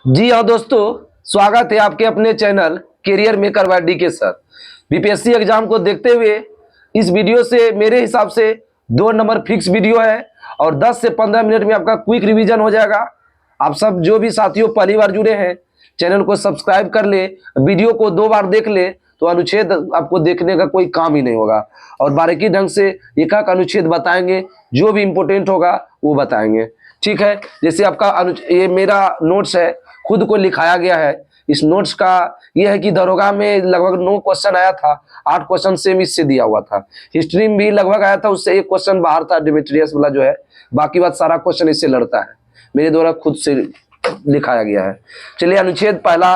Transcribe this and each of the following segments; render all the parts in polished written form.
जी हाँ दोस्तों, स्वागत है आपके अपने channel career maker by D K साथ। बीपीएससी एग्जाम को देखते हुए इस वीडियो से मेरे हिसाब से 2 नंबर फिक्स वीडियो है और 10 से 15 मिनट में आपका क्विक रिवीजन हो जाएगा। आप सब जो भी साथियों पहली बार जुड़े हैं, चैनल को सब्सक्राइब कर ले, वीडियो को 2 बार देख ले तो अनुच्छेद आपको देखने का कोई काम ही नहीं होगा और बारीकी ढंग से एक एक अनुच्छेद बताएंगे, जो भी इंपॉर्टेंट होगा वो बताएंगे। ठीक है, जैसे आपका ये मेरा नोट्स है, खुद को लिखाया गया है। इस नोट्स का यह है कि दरोगा में लगभग 9 क्वेश्चन आया था, 8 क्वेश्चन सेम इससे दिया हुआ था। हिस्ट्री में भी लगभग आया था, उससे 1 क्वेश्चन बाहर था, डिमेट्रियस वाला जो है, बाकी बात सारा क्वेश्चन इससे लड़ता है, मेरे द्वारा खुद से लिखाया गया है। चलिए अनुच्छेद पहला,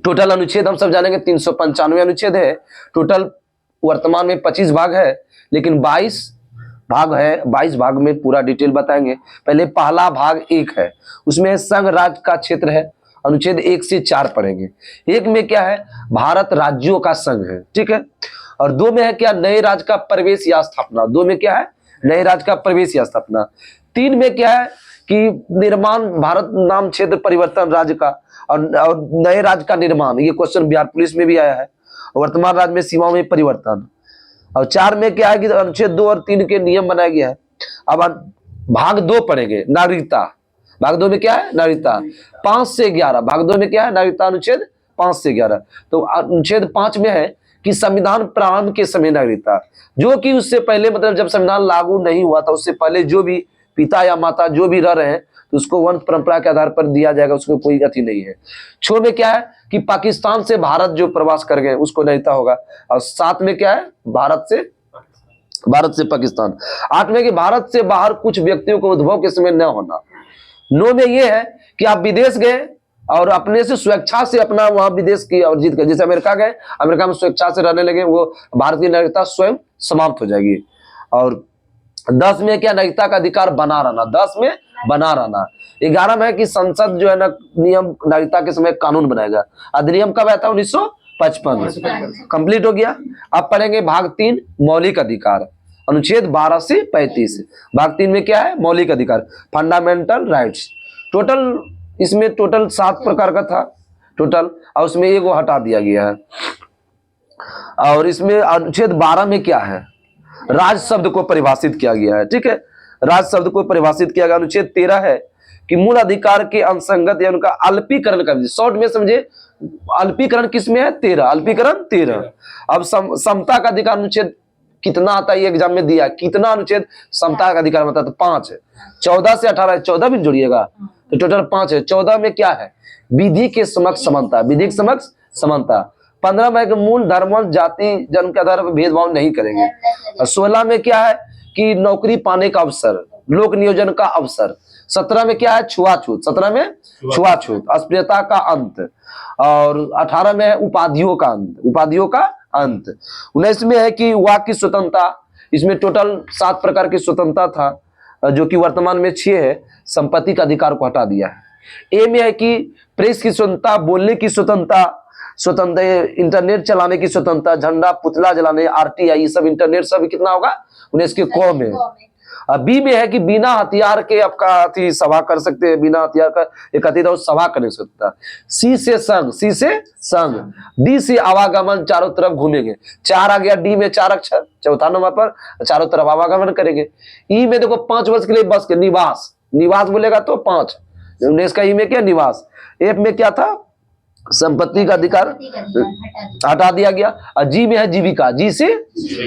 टोटल अनुच्छेद हम सब जानेंगे 395 अनुच्छेद है। टोटल वर्तमान में 25 भाग है, लेकिन 22 भाग है। 22 भाग में पूरा डिटेल बताएंगे। पहले पहला भाग 1 है, उसमें संघ राज्य का क्षेत्र है। अनुच्छेद 1 से 4 पढ़ेंगे। 1 में क्या है, भारत राज्यों का संघ है, ठीक है। और 2 में है क्या, नए राज्य का प्रवेश या स्थापना। 2 में क्या है, नए राज्य का प्रवेश या स्थापना। 3 में क्या है कि निर्माण, भारत नाम क्षेत्र परिवर्तन राज्य का और नए राज्य का निर्माण। ये क्वेश्चन बिहार पुलिस में भी आया है। वर्तमान राज्य में सीमाओं में परिवर्तन। और 4 में क्या है कि अनुच्छेद 2 और 3 के नियम बनाया गया है। अब भाग 2 पढ़ेंगे, नागरिकता। भाग 2 में क्या है, नागरिकता। 5 से 11 भाग 2 में क्या है, नागरिकता अनुच्छेद 5 से 11। तो अनुच्छेद 5 में है कि संविधान प्रारंभ के समय नागरिकता, जो कि उससे पहले मतलब जब संविधान लागू नहीं हुआ था, उससे पहले जो भी पिता या माता जो भी रह रहे हैं तो उसको वंश परंपरा के आधार पर दिया जाएगा, उसको कोई गति नहीं है। 6 में क्या है कि पाकिस्तान से भारत जो प्रवास कर गए उसको नागरिकता होगा। और 7 में क्या है, भारत से पाकिस्तान। 8 में कि भारत से बाहर कुछ व्यक्तियों को उद्भव के समय न होना। 9 में ये है कि आप विदेश गए और अपने से स्वेच्छा से अपना वहां विदेश की अर्जित कर, जैसे अमेरिका गए, अमेरिका में स्वेच्छा से रहने लगे, वो भारतीय नागरिकता स्वयं समाप्त हो जाएगी। और 10 में क्या, नागरिकता का अधिकार बना रहना। 10 में बना रहना। 11 में है कि संसद जो है ना, नियम नागरिकता के समय कानून बनाएगा। अधिनियम कब आया था, 1955 कंप्लीट हो गया। अब पढ़ेंगे भाग 3, मौलिक अधिकार। अनुच्छेद 12 से 35। भाग 3 में क्या है, मौलिक अधिकार, फंडामेंटल राइट्स। टोटल इसमें टोटल 7 प्रकार का था टोटल, और उसमें एक वो हटा दिया गया है। और इसमें अनुच्छेद 12 में क्या है, राज शब्द को परिभाषित किया गया है, ठीक है। राज शब्द को परिभाषित किया गया। अनुच्छेद 13 है कि मूल अधिकार के अंतर्गत या उनका अल्पीकरण कर, शॉर्ट में समझे, अल्पीकरण किसमें है, 13, अल्पीकरण 13। अब समता का अधिकार अनुच्छेद कितना आता है, ये एग्जाम में दिया, कितना अनुच्छेद समता का अधिकार होता है, तो 5 है। 14 से 18 है, 14 भी जोड़िएगा तो टोटल 5 है। 14 में क्या है, विधि के समक्ष समानता, विधि के समक्ष समानता। 15 में मूल धर्म जाति जन्म के आधार पर भेदभाव नहीं करेंगे। और 16 में क्या है कि नौकरी पाने का अवसर, लोक नियोजन का अवसर। 17 में क्या है, छुआछूत। 17 में छुआछूत, अस्पृश्यता का अंत। और 18 में है उपाधियों का अंत, उपाधियों का अंत। 19 में है कि वाक की स्वतंत्रता। इसमें टोटल 7 प्रकार की स्वतंत्रता था, जो कि वर्तमान में 6 है। संपत्ति का अधिकार को हटा दिया है। ए में है कि प्रेस की स्वतंत्रता, बोलने की स्वतंत्रता, इंटरनेट चलाने की स्वतंत्रता, झंडा पुतला जलाने, आरटीआई, सब इंटरनेट सब कितना होगा, 19 के क में। बी में है कि बिना हथियार के आपका सभा कर सकते हैं, बिना हथियार का एकत्रित और सभा कर नहीं सकता। सी से संघ। डी से आवागमन, चारों तरफ घूमेंगे। 4 आ गया, डी में 4 अक्षर, चौथा नंबर पर चारों तरफ आवागमन करेंगे। ई में देखो 5 वर्ष के लिए बस के निवास, निवास बोलेगा तो 5, 19 का ई में क्या, निवास। एफ में क्या था, संपत्ति का अधिकार हटा दिया गया। और जी में है जीविका, जी से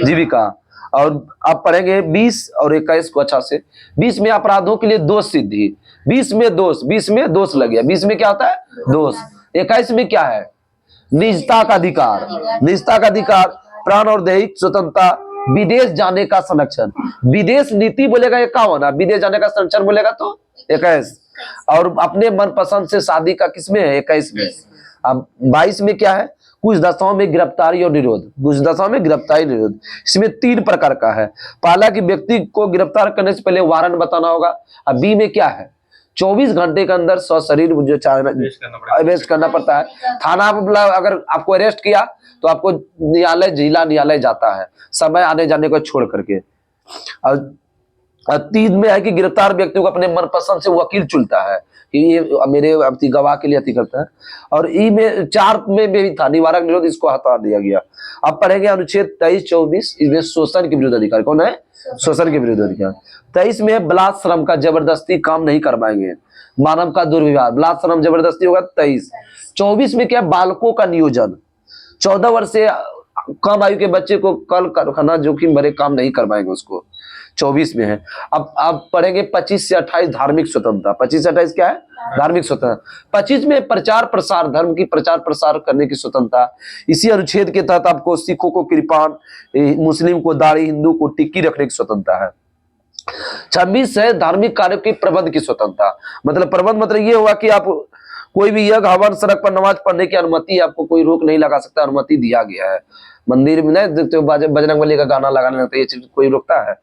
जीविका। और अब पढ़ेंगे 20 और 21 को अच्छा से। 20 में अपराधों के लिए दोष सिद्धि, 20 में दोष लग गया। 20 में क्या होता है, दोष। 21 में क्या है, निजता का अधिकार, निजता का अधिकार, प्राण और दैहिक स्वतंत्रता, विदेश जाने का संरक्षण। विदेश नीति बोलेगा 51, विदेश जाने का संरक्षण बोलेगा तो 21। और अपने मनपसंद से शादी का किसमें है, 21 में। अब 22 में क्या है, कुछ दशाओं में गिरफ्तारी और निरोध, कुछ दशाओं में गिरफ्तारी निरोध। इसमें 3 प्रकार का है। पहला कि व्यक्ति को गिरफ्तार करने से पहले वारंट बताना होगा। अब बी में क्या है, 24 घंटे के अंदर सशरीर जो अरेस्ट करना पड़ता है। थाना अगर आपको अरेस्ट किया तो आपको न्यायालय, जिला न्यायालय जाता है, समय आने जाने को छोड़ करके। और 3 में है कि गिरफ्तार व्यक्ति को अपने मनपसंद से वकील चुनता है। ये मेरे अति गवाह के लिए अति करता है। और ई में 4 में भी था निवारक निरोध, इसको हटा दिया गया। अब पढ़ेंगे अनुच्छेद 23-24, इसमें शोषण के विरुद्ध अधिकार। कौन है? शोषण के विरुद्ध अधिकार। 23 में बलात् श्रम का, जबरदस्ती काम नहीं करवाएंगे। मानव का दुर्व्यवहार, बलात् श्रम जबरदस्ती होगा 23। 24 में क्या? बालकों का नियोजन, 14 वर्ष से कम आयु के बच्चे को कल कारखाना जोखिम भरे काम नहीं करवाएंगे, उसको 24 में है। अब पढ़ेंगे 25 से 28 धार्मिक स्वतंत्रता। 25 से 28 क्या है? धार्मिक स्वतंत्रता। 25 में प्रचार प्रसार, धर्म की प्रचार प्रसार करने की स्वतंत्रता। इसी अनुच्छेद के तहत आपको सिखों को कृपाण, मुस्लिम को दाढ़ी, हिंदू को टिक्की रखने की स्वतंत्रता है। 26 है धार्मिक कार्यों की प्रबंध की स्वतंत्रता। मतलब प्रबंध मतलब ये हुआ कि आप कोई भी यज्ञ हवन, सड़क पर नमाज पढ़ने की अनुमति, आपको कोई रोक नहीं लगा सकता, अनुमति दिया गया है। मंदिर में नहीं देखते हो बजरंगबली का गाना लगाने लगता है, ये चीज कोई रोकता है?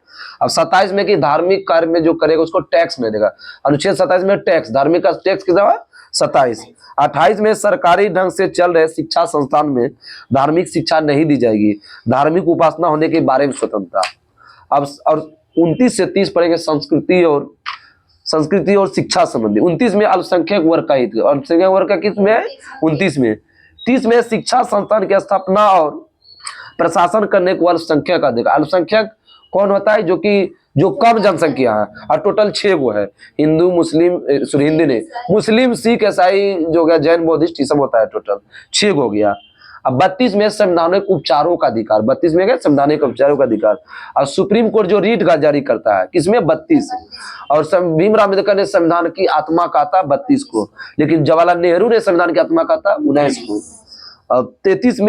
अब 27 में कि धार्मिक कार्य में जो करेगा उसको टैक्स नहीं देगा। अनुच्छेद 27 में टैक्स, धार्मिक का टैक्स कितना हुआ? 27। 28 में सरकारी ढंग से चल रहे शिक्षा संस्थान में धार्मिक शिक्षा नहीं दी जाएगी। धार्मिक उपासना होने के बारे में स्वतंत्रता। अब और 29 से 30 पढ़ेंगे संस्कृति और शिक्षा संबंधी। 29 में अल्पसंख्यक वर्ग का हित, अल्पसंख्यक वर्ग का किस में है? 29 में। 30 में शिक्षा संस्थान की स्थापना और प्रशासन करने को अल्पसंख्यक अधिकार। अल्पसंख्यक कौन होता है? जो कम जनसंख्या है, और टोटल 6 गो है। हिंदू, मुस्लिम, हिंदी ने मुस्लिम, सिख, ईसाई जो गया, जैन, बौद्धिस्ट, ये सब होता है, टोटल 6 हो गया। अब 32 में संवैधानिक उपचारों का अधिकार। 32 में क्या? संवैधानिक उपचारों का अधिकार। और सुप्रीम कोर्ट जो रीट का जारी करता है, किसमें? 32। और भीमराव अम्बेडकर ने संविधान की आत्मा कहा था 32 को, लेकिन जवाहरलाल नेहरू ने संविधान की आत्मा कहा था 19 को। अब 33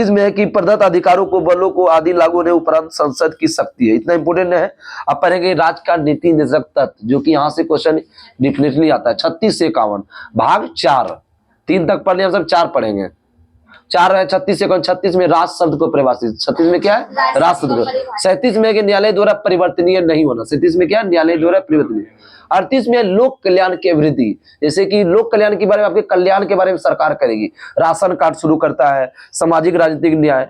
में है कि प्रदत्त अधिकारों को, बलों को आदि लागू होने उपरांत संसद की शक्ति है। इतना इंपोर्टेंट है। अब पढ़ेंगे राज का नीति निदेशक तत्व, जो कि यहाँ से क्वेश्चन डेफिनेटली आता है। 36 से 51 भाग 4, 3 तक पढ़ लिया, हम सब 4 पढ़ेंगे। 4 है 36 से 36 में राज शब्द को परिभाषित। 36 में क्या है? राज शब्द को। 37 में न्यायालय द्वारा परिवर्तनीय नहीं होना। 37 में क्या? न्यायालय द्वारा परिवर्तनीय। 38 में लोक कल्याण की वृद्धि, जैसे कि लोक कल्याण के बारे में, आपके कल्याण के बारे में सरकार करेगी। राशन कार्ड शुरू करता है, सामाजिक राजनीतिक न्याय।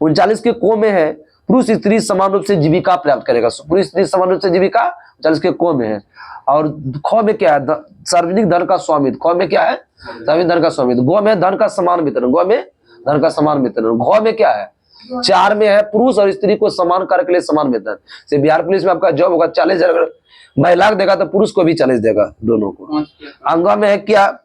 39 के को में है पुरुष स्त्री समान रूप से जीविका प्राप्त करेगा। पुरुष स्त्री समान रूप से जीविका 39 के को में है। और ख में क्या है? सार्वजनिक धन का स्वामित्व। ख में क्या है? सार्वजनिक धन का स्वामित्व। गौ में धन का समान वितरण। गौ में धन का समान वितरण। घ में क्या है? 4 में है पुरुष और स्त्री को समान कार्य के लिए समान वेतन। से बिहार पुलिस में आपका जॉब होगा 40,000, अगर महिला को देगा तो पुरुष को भी 40 देगा, दोनों को। अंगा में है क्या?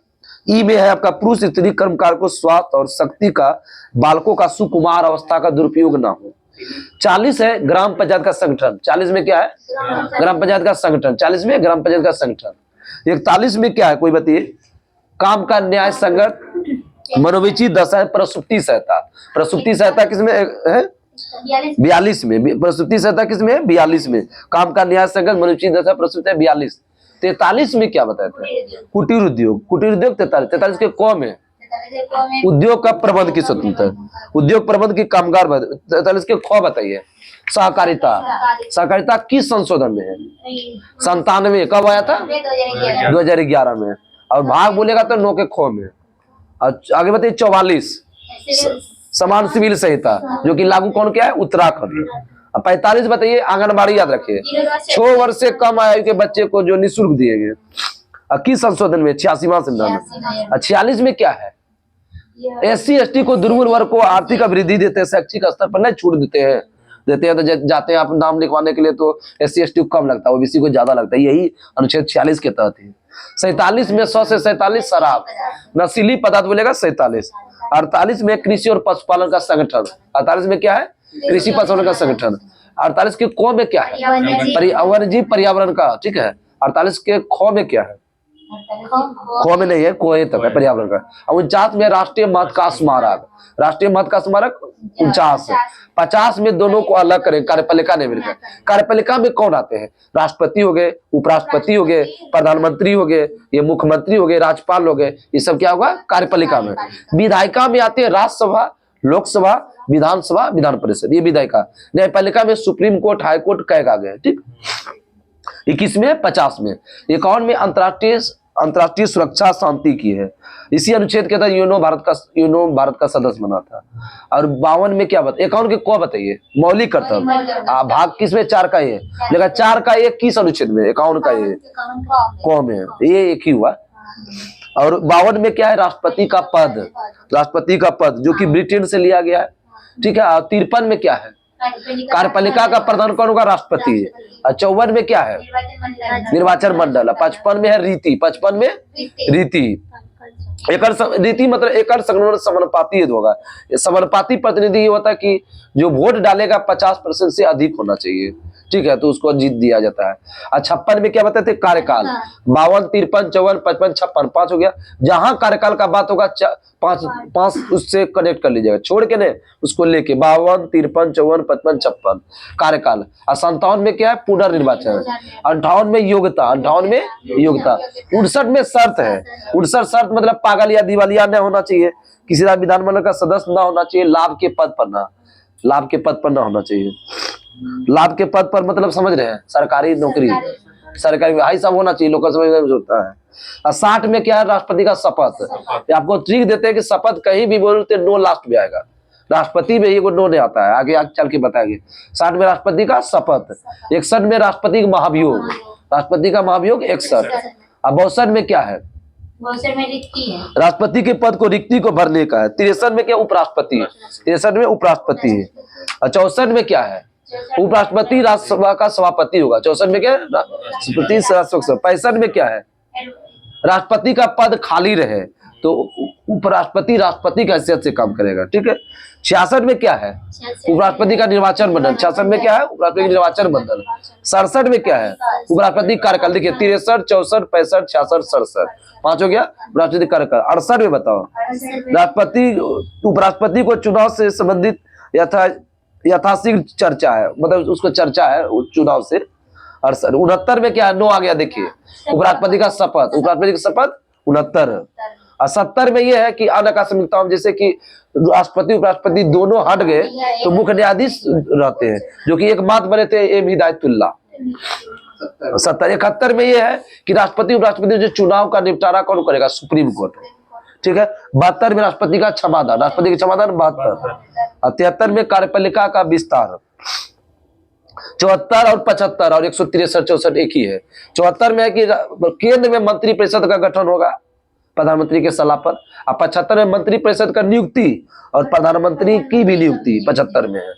ई में है आपका पुरुष स्त्री कर्मकार को स्वास्थ्य और शक्ति का, बालकों का सुकुमार अवस्था का दुरुपयोग ना हो। 40 है ग्राम पंचायत का संगठन। 40 में क्या है? ग्राम पंचायत का संगठन। 40 में ग्राम पंचायत का संगठन। 41 में क्या है? कोई बताइए? काम का न्याय संगत, मनोविची दशा है प्रसूति सहायता। प्रसूति सहायता किसमें है? 42 में। प्रसूति सहायता किसमें है? 42 में। काम का न्याय संगत, मनोविची दशा, प्रसूति है 42। 43 में क्या बताए थे? कुटीर उद्योग। कुटीर उद्योग 43 के कौम है उद्योग का प्रबंध की स्वतंत्रता, उद्योग प्रबंध की कामगार। 43 के ख बताइए? सहकारिता। सहकारिता किस संशोधन में है? 97। कब आया था? 2011 में। और भाग बोलेगा तो 9 के ख में। और आगे बताइए 44 समान सिविल संहिता, जो कि लागू कौन किया है? उत्तराखंड। 45 बताइए? आंगनबाड़ी। याद रखिए 6 वर्ष से कम आयु के बच्चे को जो निःशुल्क दिए गए। किस संशोधन में? 86वां संशोधन में। 46 में क्या है? SC ST को, दुर्बल वर्ग को आर्थिक अभिवृद्धि देते हैं, शैक्षिक स्तर पर नहीं छूट देते हैं तो जाते हैं आप नाम लिखवाने के लिए तो SC ST को कम लगता है, OBC को ज्यादा लगता है। यही अनुच्छेद 46 के तहत है। 47 में 100 से 47 शराब, नशीली पदार्थ बोलेगा 47। 48 में कृषि और पशुपालन का संगठन। 48 में क्या है? कृषि पशुपालन का संगठन। 48 के क में क्या है? पर्यावरण का। ठीक है। 48 के ख में क्या है? खो में नहीं है, कोए तक है पर्यावरण का। और 49 में राष्ट्रीय महत्व का स्मारक। राष्ट्रीय महत्व का स्मारक 49। 50 में दोनों को अलग करें, कार्यपालिका नहीं मिलकर। कार्यपालिका में कौन आते हैं? राष्ट्रपति हो गए, उपराष्ट्रपति हो गए, प्रधानमंत्री हो गए, ये मुख्यमंत्री हो गए, राज्यपाल हो गए, ये सब क्या होगा? कार्यपालिका में। विधायिका में आते हैं राज्यसभा, लोकसभा, विधानसभा, विधान परिषद, ये विधायिका। न्यायपालिका में सुप्रीम कोर्ट, हाईकोर्ट, कैग आ गए। ठीक। 21 में 50 में। 51 में अंतर्राष्ट्रीय अंतर्राष्ट्रीय सुरक्षा शांति की है। इसी अनुच्छेद के तहत यूएनओ भारत का सदस्य बना था। और 52 में क्या बताइए, 51 के को बताइए, मौलिक कर्तव्य। भाग किसमें, 4 का ये, लेकिन 4 का ये किस अनुच्छेद में, 51 का ये को में, ये एक ही हुआ। और 52 में क्या है, राष्ट्रपति का पद, राष्ट्रपति का पद जो कि ब्रिटेन से लिया गया है, ठीक है। और 53 में क्या है, कार्यपालिका का प्रधान कौन होगा, राष्ट्रपति। और 54 में क्या है, निर्वाचन मंडल। 55 में है रीति, 55 में रीति, रीति मतलब एकड़ समानुपाती होगा। समानुपाती प्रतिनिधि ये होता है कि जो वोट डालेगा 50% से अधिक होना चाहिए, ठीक है, तो उसको जीत दिया जाता है। और 56 में क्या बताते थे, कार्यकाल। 52, 53, 54, 55, 56, 5 हो गया। जहां कार्यकाल का बात होगा 5 उससे कनेक्ट कर लीजिएगा, छोड़ के नहीं, उसको लेके 52, 53, 54, 55, 56 कार्यकाल। और 57 में क्या है, पुनर्निर्वाचन। 58 में योग्यता, 58 में योग्यता। 59 में शर्त है, 59 शर्त मतलब पागल या दिवालिया नहीं होना चाहिए, किसी विधानमंडल का सदस्य ना होना चाहिए, लाभ के पद पर ना, लाभ के पद पर ना होना चाहिए। लाभ के पद पर मतलब समझ रहे हैं, सरकारी नौकरी, सरकारी भाई सब होना चाहिए, लोग समझ में होता है। और 60 में क्या है, राष्ट्रपति का शपथ। आपको ट्रिक देते हैं कि शपथ कहीं भी बोलते नो लास्ट में आएगा, राष्ट्रपति में ये को नो नहीं आता है, आगे चल के बताएंगे। 60 में राष्ट्रपति का शपथ। 61 में राष्ट्रपति का महाभियोग, राष्ट्रपति का महाभियोग 61। अब 62 में क्या है, राष्ट्रपति के पद को रिक्ति को भरने का है। 63 में क्या, उपराष्ट्रपति, 63 में उपराष्ट्रपति है। और 64 में क्या है, उपराष्ट्रपति राज्यसभा का सभापति होगा। 64 में क्या है, राष्ट्रपति। 65 में क्या है, राष्ट्रपति का पद खाली रहे तो उपराष्ट्रपति राष्ट्रपति की हैसियत से काम करेगा, ठीक है। 66 में क्या है, उपराष्ट्रपति का निर्वाचन मंडल। 66 में क्या है, उपराष्ट्रपति का निर्वाचन मंडल। 67 में क्या है, उपराष्ट्रपति कार्यकाल। देखिए 63, 64, 65, 66, 67, 5 हो गया उपराष्ट्रपति कार्यकाल। 68 में बताओ, राष्ट्रपति उपराष्ट्रपति को चुनाव से संबंधित यथाशीघ्र चर्चा है, मतलब उसको चर्चा है चुनाव से। 69 में क्या है, नो आ गया, देखिए उपराष्ट्रपति का शपथ, उपराष्ट्रपति का शपथ 69। और 70 में यह है कि अन्य आकस्मिकताओं, जैसे कि राष्ट्रपति उपराष्ट्रपति दोनों हट गए तो मुख्य न्यायाधीश रहते हैं, जो कि एक बात बने थे एम हिदायतुल्लाह। 71 में यह है कि राष्ट्रपति उपराष्ट्रपति जो चुनाव का निपटारा कौन करेगा, सुप्रीम कोर्ट, ठीक है। 72 में राष्ट्रपति का क्षमादान, राष्ट्रपति का क्षमादान 72। 73 में कार्यपालिका का विस्तार। 74 और 75 और 163, 64 एक ही है। 74 में है कि केंद्र में मंत्री परिषद का गठन होगा प्रधानमंत्री के सलाह पर। और 75 में मंत्री परिषद का नियुक्ति और प्रधानमंत्री की भी नियुक्ति 75 में है।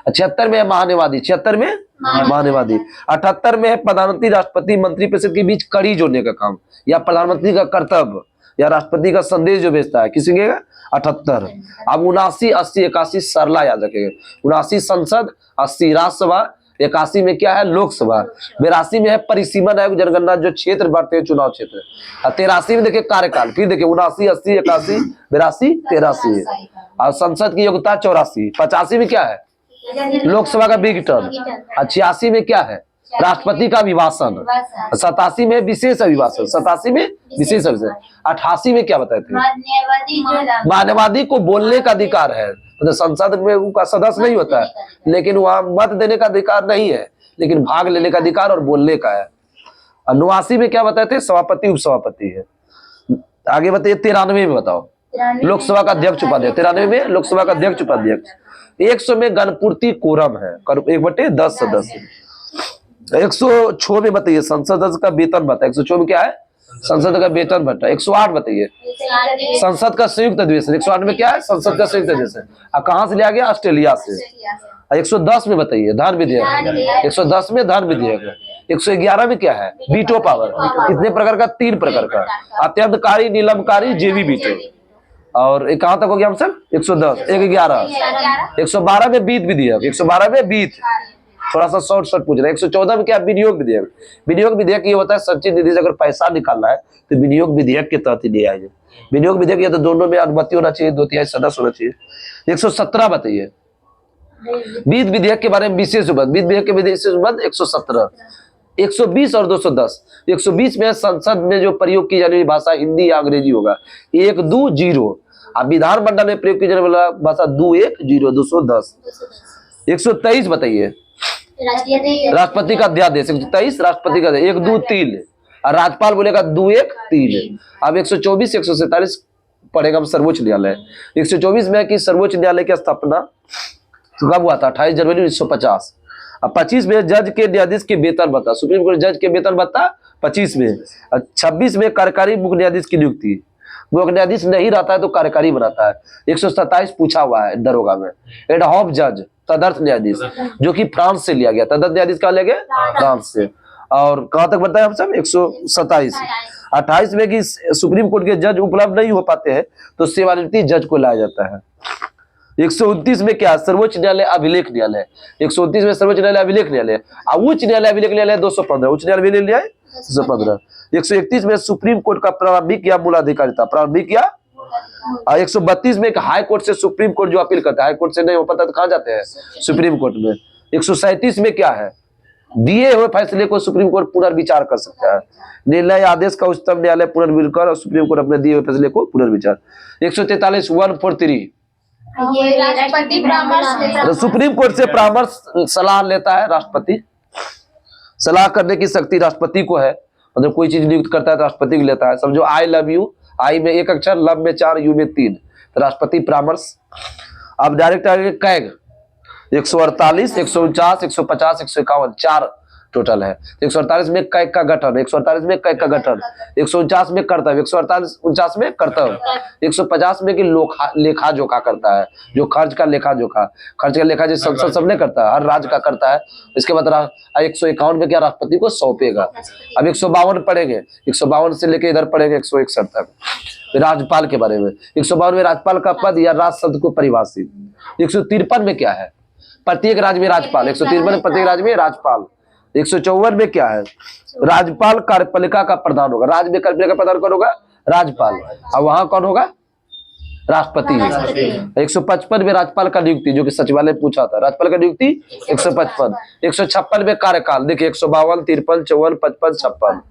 76 में है महान्यायवादी, 76 में महान्यायवादी। 78 में है प्रधानमंत्री राष्ट्रपति मंत्री परिषद के बीच कड़ी जोड़ने का काम, या प्रधानमंत्री का कर्तव्य या राष्ट्रपति का संदेश जो भेजता है, किसी के 78। अब 79, 80, 81 सरला याद रखेगा। 79 संसद, 80 राज्यसभा, 81 में क्या है, लोकसभा। 82 में है परिसीमन आयोग जनगणना, जो क्षेत्र बढ़ते हैं चुनाव क्षेत्र। और 83 में देखिए कार्यकाल। फिर देखिए 79, 80, 81, 82, 83। और संसद की योग्यता 84। 85 में क्या है, लोकसभा का बिग टर्म। 86 में क्या है, राष्ट्रपति का अभिभाषण। 87 में विशेष अभिभाषण, 87 में विशेष अभिभाषण। 88 में क्या बताए थे, मानवादी को बोलने का अधिकार है, मतलब संसद में उनका सदस्य नहीं होता है, लेकिन वहां मत देने का अधिकार नहीं है, लेकिन भाग लेने का अधिकार और बोलने का है। 89 में क्या बताए थे, सभापति उपसभापति है। आगे बताइए 93 में बताओ, लोकसभा का अध्यक्ष उपाध्यक्ष। 93 में लोकसभा का अध्यक्ष उपाध्यक्ष। 100 में गणपूर्ति कोरम है, 1/10 सदस्य। 106 में बताइए संसद का वेतन भत्ता। 106 में क्या है, संसद का वेतन भत्ता। 108 बताइए संसद का संयुक्त अधिवेशन। 108 में क्या है, संसद का संयुक्त अधिवेशन। अब कहां से लिया गया, ऑस्ट्रेलिया से। 110 में बताइए धन विधेयक। 110 में धन विधेयक। 111 में क्या है, वीटो पावर। कितने प्रकार का, 3 प्रकार का, अत्यंतकारी, निलंबकारी, जेवी वीटो। और कहां तक हो गया हम सब, 110, 111। 112 में वित्त विधेयक। 112 में वित्त, थोड़ा सा शॉर्ट पूछ रहे हैं। 114 में क्या, विनियोग विधेयक। विनियोग विधेयक ये होता है संचित निधि से अगर पैसा निकालना है तो विनियोग विधेयक के तहत ही दिया है। विनियोग विधेयक या तो दोनों में अनुमति होना चाहिए, 2/3 सदस्य होना चाहिए। 117 बताइए वित्त विधेयक के बारे में विशेष उपबंध। वित्त विधेयक के विशेष उपबंध 117। 120 और 210। 120 में संसद में जो प्रयोग की जाने वाली भाषा हिंदी या अंग्रेजी होगा। 120। अब विधानमंडल में प्रयोग की जाने वाला भाषा 21, 210। 123 बताइए राष्ट्रपति का अध्यादेश। 123 राष्ट्रपति का 1, 2, 3। और राज्यपाल बोलेगा 2 1 3। अब 124 147 पढ़ेगा हम सर्वोच्च न्यायालय। 124 में कि सर्वोच्च न्यायालय की स्थापना कब हुआ था? 28 जनवरी 1950। अब 25 में जज के न्यायाधीश के वेतन भत्ता, सुप्रीम कोर्ट जज के वेतन भत्ता 25 में। 26 में कार्यकारी मुख्य न्यायाधीश की नियुक्ति, मुख्य न्यायाधीश नहीं रहता है तो कार्यकारी बनाता है। 127 पूछा हुआ है दरोगा में। एडहॉक जज तदर्थ न्यायाधीश जो कि फ्रांस से लिया गया, तदर्थ न्यायाधीश कहाँ लिया गया? फ्रांस से। और कहां तक बताया हम सब? 127। 28 में कि सुप्रीम कोर्ट के जज उपलब्ध नहीं हो पाते हैं तो सेवानिवृत्ति जज को लाया जाता है। 129 में क्या? सर्वोच्च न्यायालय अभिलेख न्यायालय। 129 में सर्वोच्च न्यायालय अभिलेख न्यायालय। उच्च न्यायालय अभिलेख न्यायालय 215, उच्च न्यायालय अभिलेख न्यायालय 215। 131 में सुप्रीम कोर्ट का प्रारंभिक या मूल अधिकारिता, प्रारंभिक या। 132 में हाई कोर्ट से सुप्रीम कोर्ट जो अपील करता है, हाई कोर्ट से नहीं हो पाता तो कहां जाते हैं? सुप्रीम कोर्ट में। 137 में क्या है? दिए हुए फैसले को सुप्रीम कोर्ट पुनर्विचार कर सकता है। निर्णय आदेश का उच्चतम न्यायालय पुनर्विचार और सुप्रीम कोर्ट अपने दिए हुए फैसले को पुनर्विचार। 143 143 ये राष्ट्रपति परामर्श सुप्रीम कोर्ट से परामर्श सलाह लेता है राष्ट्रपति। सलाह करने की शक्ति राष्ट्रपति को है, मतलब कोई चीज नियुक्त करता है तो राष्ट्रपति को लेता है। समझो आई लव यू, आई में 1 अक्षर, लव में 4, यू में 3, तो राष्ट्रपति परामर्श। अब डायरेक्ट आगे कैग 148 149 150 151 4 टोटल है। 148 में कैग का गठन, 148 में कैग का गठन, 149 में कर्तव्य, 148 49 में कर्तव्य, 150 में कि लेखा जोखा करता है, जो खर्च का लेखा जोखा, खर्च का लेखा जो संसद सबने करता है, हर राज्य का करता है। इसके बाद 151 में क्या? राष्ट्रपति को सौंपेगा। अब 152 पढ़ेंगे, 152 से लेके इधर पढ़ेंगे 161 तक राज्यपाल के बारे में। 152 में राज्यपाल का पद या राज शब्द को परिभाषित। 153 में क्या है? प्रत्येक राज्य में राज्यपाल। 153 में प्रत्येक राज्य में राज्यपाल। 154 में क्या है? राज्यपाल कार्यपालिका का प्रधान होगा, राज्य में कार्यपालिका का प्रधान कौन होगा? राज्यपाल। और वहां कौन होगा? राष्ट्रपति। 155 में राज्यपाल का नियुक्ति, जो कि सचिवालय में पूछा था, राज्यपाल का नियुक्ति 155। 156 में कार्यकाल, देखिए 152 53 54 55 56।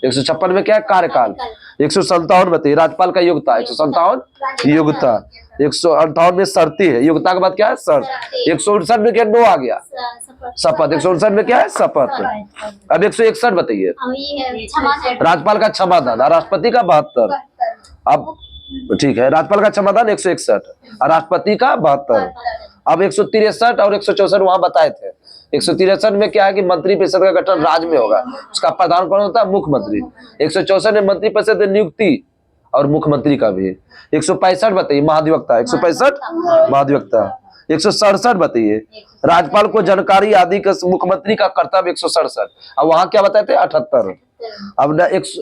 156 में क्या है? कार्यकाल। 157 बताइए राज्यपाल का योग्यता, 157 योग्यता। 158 में शर्तें है, योग्यता के बाद क्या है? शर्त। 159 में क्या? नो आ गया, शपथ। 159 में क्या है? शपथ। अब 161 बताइए राज्यपाल का क्षमादान, राष्ट्रपति का 72। अब ठीक है, राज्यपाल का क्षमादान 161 और राष्ट्रपति का 72। अब 163 और 164 वहां बताए थे। 163 में क्या है कि मंत्रिपरिषद का गठन राज्य में होगा, उसका प्रधान कौन होता है? मुख्यमंत्री। 164 में मंत्रिपरिषद नियुक्ति और मुख्यमंत्री का भी। 165 बताइए महाधिवक्ता, 165 महाधिवक्ता। 167 बताइए राज्यपाल को जानकारी आदि का मुख्यमंत्री का कर्तव्य, 167। अब वहां क्या बताए थे? 78। अब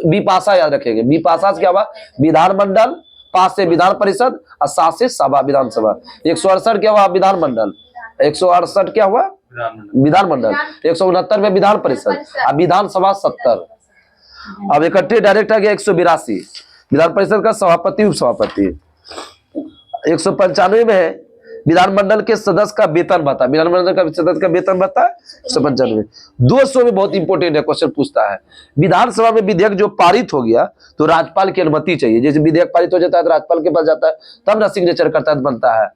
विपाशा याद रखेंगे, विपाशा से क्या हुआ? विधानमंडल, 5 से विधान परिषद और 7 से सभा विधानसभा। 168 क्या हुआ? विधानमंडल। 168 क्या हुआ? विधानमंडल। 169 में विधान परिषद और विधानसभा 70। अब इकट्ठे डायरेक्ट आ गया 182 विधान परिषद का सभापति उप सभापति। 195 में है विधानमंडल के सदस्य का वेतन भत्ता, विधानमंडल का सदस्य का वेतन भत्ता 195। 200 में बहुत इंपोर्टेंट है, क्वेश्चन पूछता है विधानसभा में विधेयक जो पारित हो गया तो राज्यपाल की अनुमति चाहिए। जैसे विधेयक पारित हो जाता है तो राज्यपाल के पास जाता है, तब ना सिग्नेचर करता है, बनता है।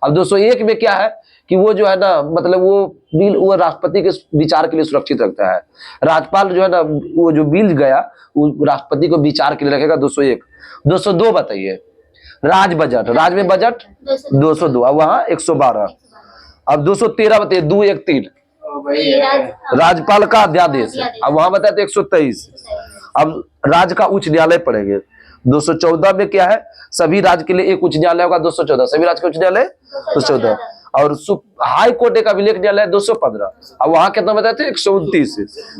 अब 201 में क्या है कि वो जो है ना, मतलब वो बिल वो राष्ट्रपति के विचार के लिए सुरक्षित रखता है। राज्यपाल जो है ना, वो जो बिल गया वो राष्ट्रपति को विचार के लिए रखेगा। 201। 202 बताइए राज बजट, राज्य में बजट 202, अब वहां 112। अब 213 बताइए 213 राज्यपाल का अध्यादेश, अब वहां बताए तो 123। अब राज्य का उच्च न्यायालय पढ़ेंगे। 214 में क्या है? सभी राज्य के लिए एक उच्च न्यायालय होगा, 214 सभी राज्य का उच्च न्यायालय 214। और हाई कोर्ट एक अभिलेख न्यायालय 215। अब वहां कितना बताए थे? 129।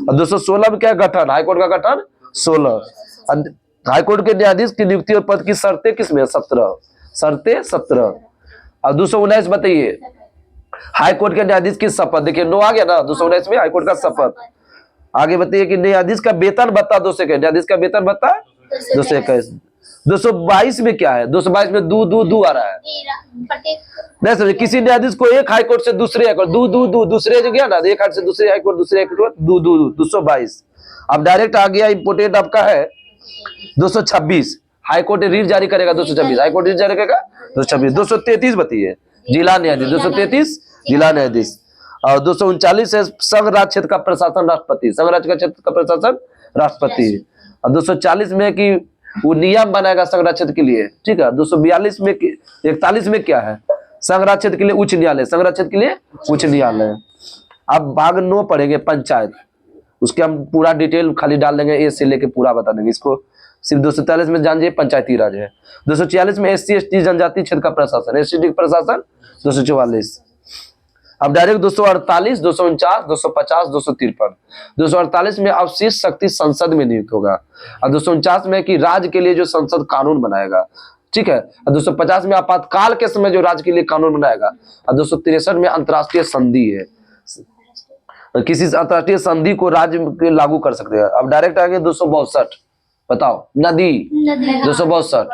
और 216 में क्या है? गठन, हाई कोर्ट का गठन 16। हाई कोर्ट के न्यायाधीश की नियुक्ति और पद की शर्तें किसमें? 17 शर्तें 17। और 219 बताइए हाई कोर्ट के न्यायाधीश की शपथ, देखिए 9 आ गया ना, 219 में हाई कोर्ट का शपथ। आगे बताइए कि न्यायाधीश का वेतन भत्ता 221, न्यायाधीश का वेतन भत्ता 221। 222 में क्या है? 222 में दू आ रहा है, नहीं समझे? किसी न्यायाधीश को एक हाई कोर्ट से दूसरे हाई कोर्ट दू दूसरे जो गया ना, एक हाई से दूसरे हाई कोर्ट, दूसरे हाई कोर्ट 222। अब डायरेक्ट आ गया इंपोर्टेंट आपका है 226 हाई कोर्ट रीट जारी करेगा, 226 हाई कोर्ट रीट जारी करेगा 226। 233 बताइए जिला न्यायाधीश, 233 जिला न्यायाधीश। और 239 है संघ राज्य क्षेत्र का प्रशासन राष्ट्रपति, संघ राज्य का क्षेत्र का प्रशासन राष्ट्रपति। और 240 में कि वो नियम बनाएगा संरक्षित के लिए, ठीक है। 242 में 41 में क्या है, संरक्षित के लिए उच्च न्यायालय, संरक्षित के लिए उच्च न्यायालय। अब भाग 9 पढ़ेंगे पंचायत, उसके हम पूरा डिटेल खाली डाल देंगे, ए से लेके पूरा बता देंगे। इसको सिर्फ 243 में जान जाइए पंचायती राज है। 246 में SC ST जनजाति क्षेत्र का प्रशासन, SC प्रशासन 244। अब डायरेक्ट 248, 249, 250, 253। 248 में अवशिष्ट शक्ति संसद में नियुक्त होगा, और 249 में कि राज्य के लिए जो संसद कानून बनाएगा, ठीक है। और 250 में आपातकाल के समय जो राज्य के लिए कानून बनाएगा, और 263 में अंतर्राष्ट्रीय संधि है, किसी अंतर्राष्ट्रीय संधि को राज्य लागू कर सकते हैं। अब डायरेक्ट आएंगे 262, बताओ नदी 262,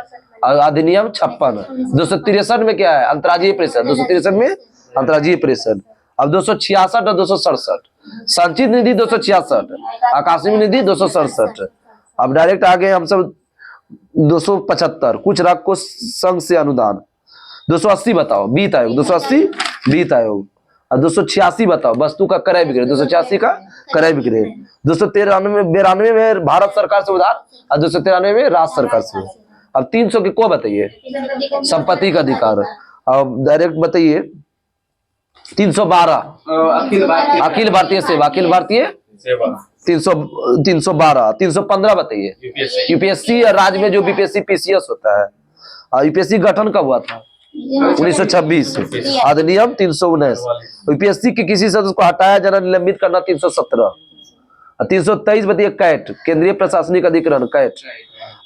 और अधिनियम 56। 263 में क्या है, अंतर्राज्यीय प्रेषण, 263 में अंतर्राज्यीय प्रेषण। अब 266 और 267, संचित निधि 266, आकस्मिक निधि 267। अब डायरेक्ट आ गए हम सब 275, कुछ राजकोष संघ से अनुदान। 280 बताओ वित्त आयोग, 280 वित्त आयोग। और 286 बताओ वस्तु का क्रय विक्रय, 286 का क्रय विक्रय। 293 में भारत सरकार से उधार, और 293 में राज्य सरकार से। अब 300 की को बताइए, संपत्ति का अधिकार। अब डायरेक्ट बताइए 312 अखिल भारतीय सेवा, अखिल भारतीय 312। 315 बताइए UPSC, राज्य में जो BPSC PCS होता है। और UPSC गठन कब हुआ था, 1926। अधिनियम 319। UPSC के किसी सदस्य को हटाया जाना, निलंबित करना 317। 323 बताइए कैट, केंद्रीय प्रशासनिक अधिकरण कैट।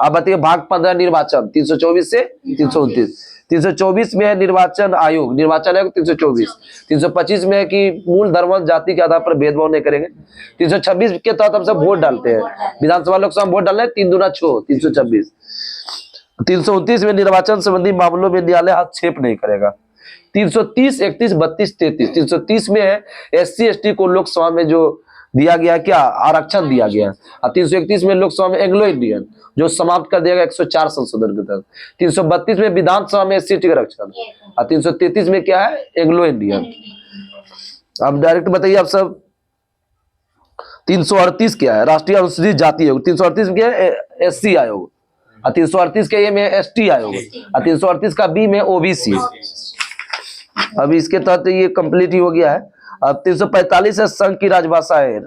अब बताइए भाग 15 निर्वाचन, 324 से 329। 324 में है निर्वाचन आयोग, निर्वाचन आयोग 324। 325 में है कि मूल धर्म जाति के आधार पर भेदभाव नहीं करेंगे। 326 के तहत हम सब वोट डालते हैं, विधानसभा लोकसभा वोट डालने 3 दूना 6, 326। 329 में निर्वाचन संबंधी मामलों में न्यायालय हस्तक्षेप नहीं करेगा। 330, 31, 32, 33। 330 में है SC ST को लोकसभा में जो दिया गया क्या, आरक्षण दिया गया। और 331 में लोकसभा में एंग्लो इंडियन जो समाप्त कर दिया गया 104 संशोधन के तहत। 332 में विधानसभा में SC ST का आरक्षण, और 333 में क्या है, एंग्लो इंडियन। अब डायरेक्ट बताइए आप सब 338 क्या है, राष्ट्रीय अनुसूचित जाति आयोग। 338 में क्या है, SC आयोग। और 338 के ए में ST आयोग, और 338 का B में OBC। अभी इसके तहत ये कंप्लीट ही हो गया है। अब 345 है संघ की राजभाषा है।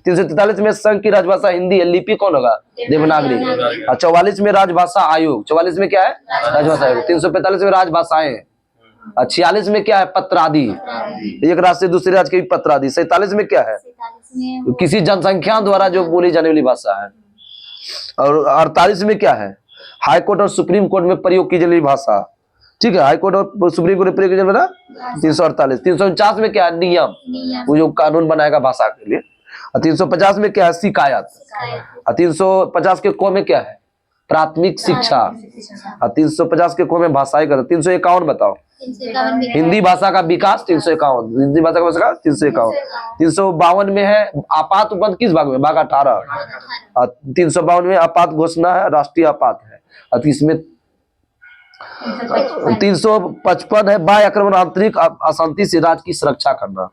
343 में संघ की राजभाषा हिंदी है, लिपि कौन होगा, देवनागरी। और 44 में राजभाषा आयोग, 44 में क्या है, राजभाषा आयोग। 345 में राजभाषाएं। और 46 में क्या है, पत्रादि, एक राज्य से दूसरे राज्य के भी पत्रादि। 47 में क्या है, किसी जनसंख्या द्वारा जो बोली जाने वाली भाषा है। और 48 में क्या है, हाई कोर्ट और सुप्रीम कोर्ट में प्रयोग की जाने वाली भाषा, ठीक है। हाई कोर्ट और सुप्रीम कोर्ट में प्रयोग की जाने वाला 348। 349 में क्या है, नियम, वो जो कानून बनाएगा भाषा के लिए। और 350 में क्या है, शिकायत। और 350 के को में क्या है, प्राथमिक शिक्षा। और 350 के को में भाषाई कर। 351 बताओ, हिंदी भाषा का विकास 351, हिंदी भाषा का विकास 351। 352 में है आपात उपबंध, किस भाग में, भाग 18। और 352 में आपात घोषणा है, राष्ट्रीय आपात है। और इसमें 355 है बाह्य आक्रमण आंतरिक अशांति से राज्य की सुरक्षा करना।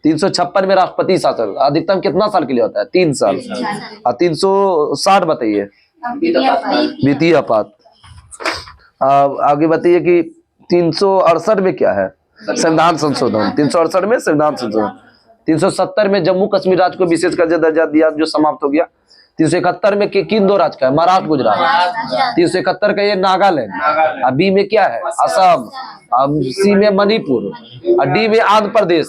356 में राष्ट्रपति शासन, अधिकतम कितना साल के लिए होता है, 3 साल। और 360 बताइए वित्तीय आपात। आगे बताइए कि 368 में क्या है, संविधान संशोधन। 368 में संविधान संशोधन। 370 में जम्मू कश्मीर राज्य को विशेष दर्जा दिया जो समाप्त हो गया। 371 में किन 2 राज्य का है, महाराष्ट्र गुजरात। 371 का ये नागालैंड। और बी में क्या है, असम। सी में मणिपुर। और डी में आंध्र प्रदेश।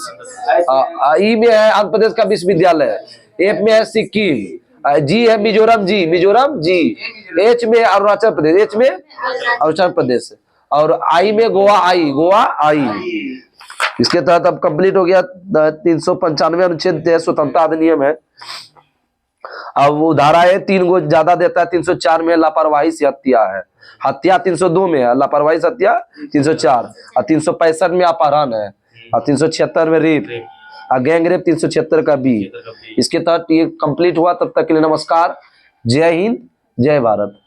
ई में है आंध्र प्रदेश का विश्वविद्यालय। एफ में है सिक्किम। जी है मिजोरम, जी मिजोरम जी। एच में अरुणाचल प्रदेश, एच में अरुणाचल प्रदेश। और आई में गोवा, आई गोवा आई। इसके तहत अब कंप्लीट हो गया 395 अनुच्छेद स्वतंत्रता अधिनियम है। अब वो धाराएं 3 गो ज्यादा देता है। 304 में लापरवाही से हत्या है, हत्या 302 में है, लापरवाही से हत्या 304। और 365 में अपहरण है। और 376 में रेप और गैंग रेप 376 का बी। इसके तहत ये कंप्लीट हुआ। तब तक के लिए नमस्कार, जय हिंद, जय भारत।